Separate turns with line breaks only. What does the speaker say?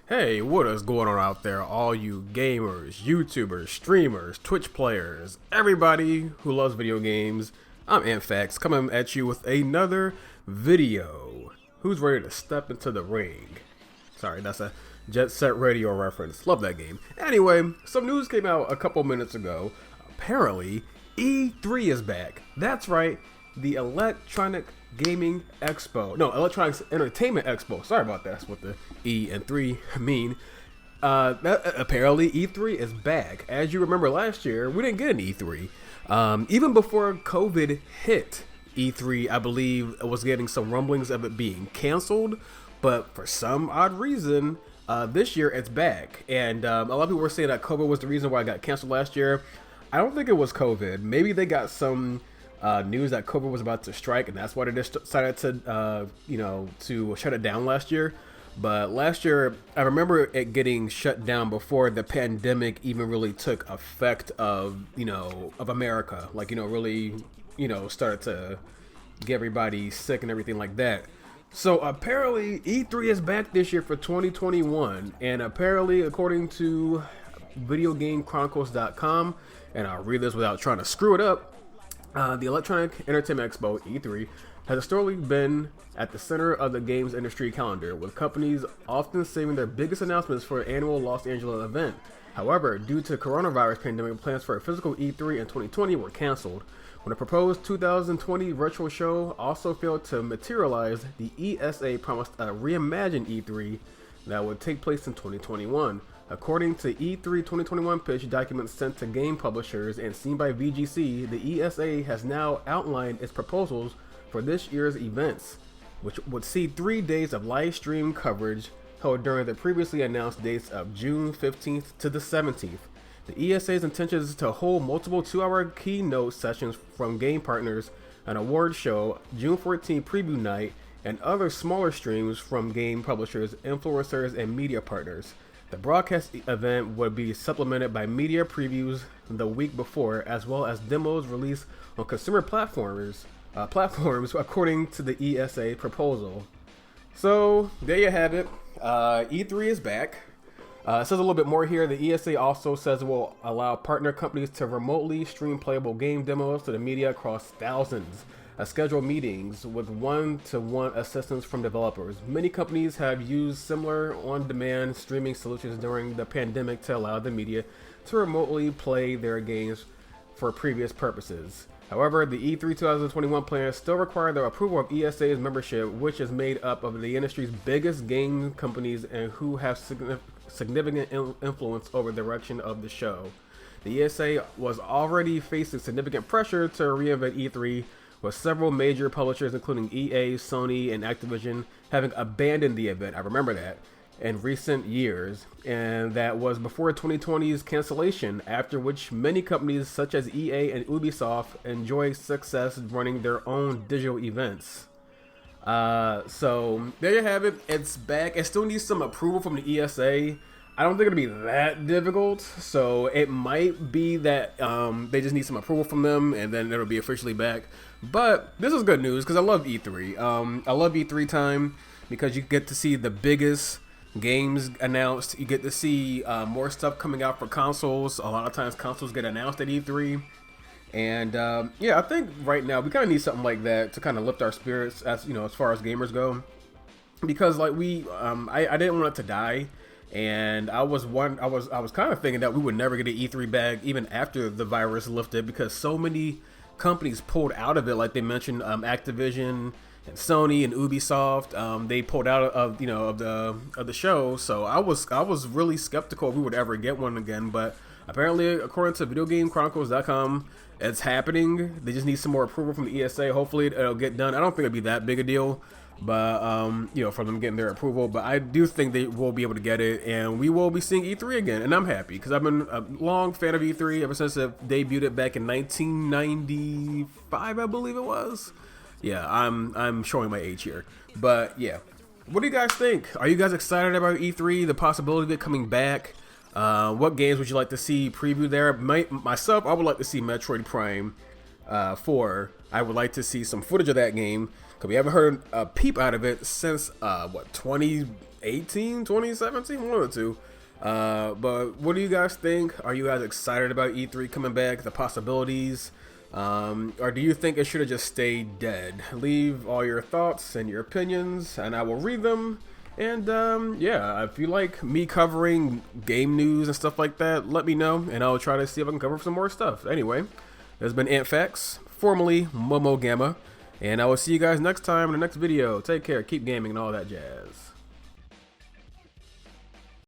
Hey, what is going on out there, all you gamers, YouTubers, streamers, Twitch players, everybody who loves video games? I'm Amphax coming at you with another video. Who's ready to step into the ring? Sorry, that's a Jet Set Radio reference. Love that game. Anyway, some news came out a couple minutes ago. Apparently, E3 is back. That's right, the Electronic Gaming Expo. No, Electronics Entertainment Expo. Sorry about that. That's what the E and 3 mean. Apparently, E3 is back. As you remember last year, we didn't get an E3. Even before COVID hit, E3, I believe, was getting some rumblings of it being canceled. But for some odd reason, this year it's back. And a lot of people were saying that COVID was the reason why it got canceled last year. I don't think it was COVID. Maybe they got some news that COVID was about to strike, and that's why they decided to, to shut it down last year. But last year, I remember it getting shut down before the pandemic even really took effect of America. Like, really, started to get everybody sick and everything like that. So apparently, E3 is back this year for 2021, and apparently, according to VideoGameChronicles.com, and I'll read this without trying to screw it up. The Electronic Entertainment Expo, E3, has historically been at the center of the games industry calendar, with companies often saving their biggest announcements for an annual Los Angeles event. However, due to coronavirus pandemic, plans for a physical E3 in 2020 were canceled. When a proposed 2020 virtual show also failed to materialize, the ESA promised a reimagined E3 that would take place in 2021. According to E3 2021 pitch documents sent to game publishers and seen by VGC, the ESA has now outlined its proposals for this year's events, which would see 3 days of live stream coverage held during the previously announced dates of June 15th to the 17th. The ESA's intention is to hold multiple 2-hour keynote sessions from game partners, an award show, June 14th preview night, and other smaller streams from game publishers, influencers, and media partners. The broadcast event would be supplemented by media previews the week before, as well as demos released on consumer platforms, according to the ESA proposal. So there you have it. E3 is back. It says a little bit more here. The ESA also says it will allow partner companies to remotely stream playable game demos to the media across thousands of scheduled meetings with one-to-one assistance from developers. Many companies have used similar on-demand streaming solutions during the pandemic to allow the media to remotely play their games for previous purposes. However, the E3 2021 plans still require the approval of ESA's membership, which is made up of the industry's biggest game companies and who have significant influence over the direction of the show. The ESA was already facing significant pressure to reinvent E3, with several major publishers including EA, Sony, and Activision having abandoned the event. I remember that in recent years, and that was before 2020's cancellation, after which many companies such as EA and Ubisoft enjoy success running their own digital events. So there you have it. It's back. It still needs some approval from the ESA. I don't think it'll be that difficult, so it might be that they just need some approval from them, and then it'll be officially back. But this is good news because I love E3. I love E3 time because you get to see the biggest games announced. You get to see more stuff coming out for consoles. A lot of times consoles get announced at E3. And I think right now we kind of need something like that to kind of lift our spirits as far as gamers go. Because like I didn't want it to die. And I was kind of thinking that we would never get an E3 back even after the virus lifted, because so many companies pulled out of it. Like they mentioned, Activision and Sony and Ubisoft, they pulled out of the show. So I was really skeptical if we would ever get one again. But apparently, according to VideoGameChronicles.com, it's happening. They just need some more approval from the ESA. Hopefully, it'll get done. I don't think it'll be that big a deal, but for them getting their approval. But I do think they will be able to get it, and we will be seeing E3 again. And I'm happy because I've been a long fan of E3 ever since it debuted it back in 1995, I believe it was. Yeah, I'm showing my age here, but yeah. What do you guys think? Are you guys excited about E3? The possibility of it coming back? What games would you like to see previewed there? Myself, I would like to see Metroid Prime 4. I would like to see some footage of that game, because we haven't heard a peep out of it since 20 2018, 2017, one of the two. But what do you guys think? Are you guys excited about E3 coming back, the possibilities? Or do you think it should have just stayed dead? Leave all your thoughts and your opinions, and I will read them. And yeah, if you like me covering game news and stuff like that, let me know, and I'll try to see if I can cover some more stuff. Anyway, this has been AntFacts, formerly Momo Gamma, and I will see you guys next time in the next video. Take care, keep gaming, and all that jazz.